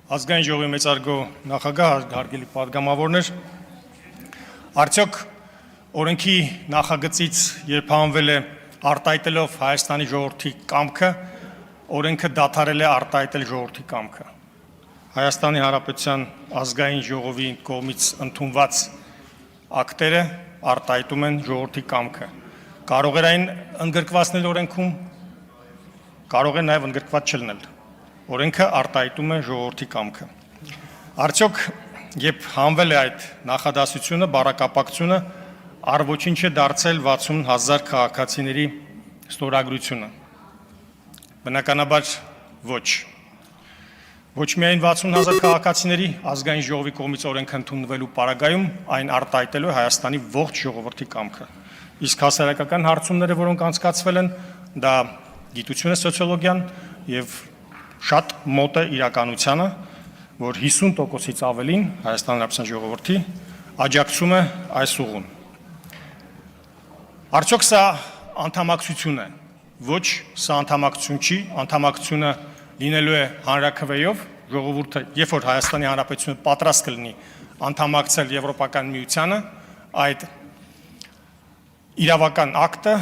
Ազգային ժողովի մեծարգո նախագահ, հարգելի պատգամավորներ, արդյոք օրենքի նախագծից երբ հանվել է արտահայտելով Հայաստանի ժողովրդի կամքը, օրենքը դադարել է արտահայտել ժողովրդի կամքը։ Հայաստանի Հանրապետության ազգային ժողովի կողմից ընդունված ակտերը արտահայտում են ժողովրդի կամքը։ Կարող էր այն ընդգրկված լինել օրենքում, կարող է նաև ընդգրկված չլինել։ Օրենքը արտահայտում է ժողովրդի կամքը։ Արդյոք երբ հանվել է այդ նախադասությունը, բառակապակցությունը, առ-ոչինչ է դարձել 60,000 քաղաքացիների ստորագրությունը։ Բնականաբար ոչ։ Ոչ միայն 60,000 քաղաքացիների ազգային ժողովի կողմից օրենքը ընդունվելու պարագայում այն արտահայտելու է Հայաստանի ողջ ժողովրդի կամքը։ Իսկ հասարակական հարցումները, որոնք անցկացվել են, դա գիտություն է, սոցիոլոգիան եւ շատ մոտ է իրականությանը, որ 50%-ից ավելին Հայաստանի Հանրապետության ժողովրդի աջակցում է այս ուղուն։ Արդյոք սա անդամակցություն է։ Ոչ, սա անդամակցություն չի, անդամակցությունը լինելու է հանրաքվեով, ժողովուրդը, երբ որ Հայաստանի Հանրապետությունը պատրաստ կլինի անդամակցել Եվրոպական միությանը, այդ իրավական ակտը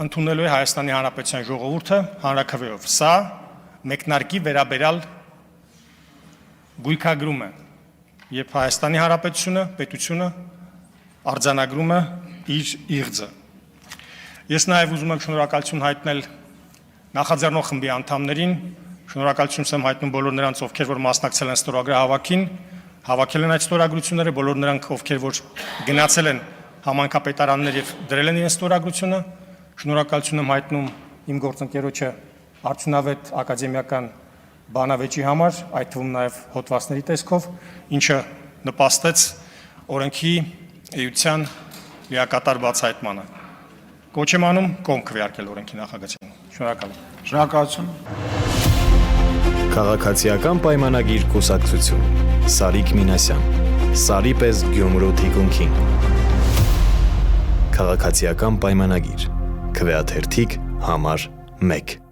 ընդունելու է Հայաստանի Հանրապետության ժողովուրդը հանրաքվեով։ Սա մեկնարկի վերաբերյալ գույքագրում է, երբ Հայաստանի Հանրապետությունը, պետությունը արձանագրում է իր իղձը։ Ես նաև ուզում եմ շնորհակալություն հայտնել նախաձեռնող խմբի անդամներին, շնորհակալություն եմ հայտնում բոլոր նրանց, ովքեր որ մասնակցել են ստորագրահավաքին, հավաքել են այդ ստորագրությունները, բոլոր նրանք, ովքեր որ գնացել են համայնքապետարաններ եւ դրել են իրենց ստորագրությունը, շնորհակալություն եմ հայտնում իմ գործընկերոջը արդյունավետ ակադեմիական բանավեճի համար, այդ թվում նաև հոդվածների տեսքով, ինչը նպաստեց օրենքի էության լիակատար բացահայտմանը։ Կոչ եմ անում կողմ քվեարկել օրենքի նախագծին։ Շնորհակալ եմ։ Շնորհակալություն։ Քաղաքացիական պայմանագիր կուսակցություն Սարիկ Մինասյան Սարի պես Գյումրու թիկունքին Քաղաքացիական պայմանագիր Քվեաթերթիկ համար 1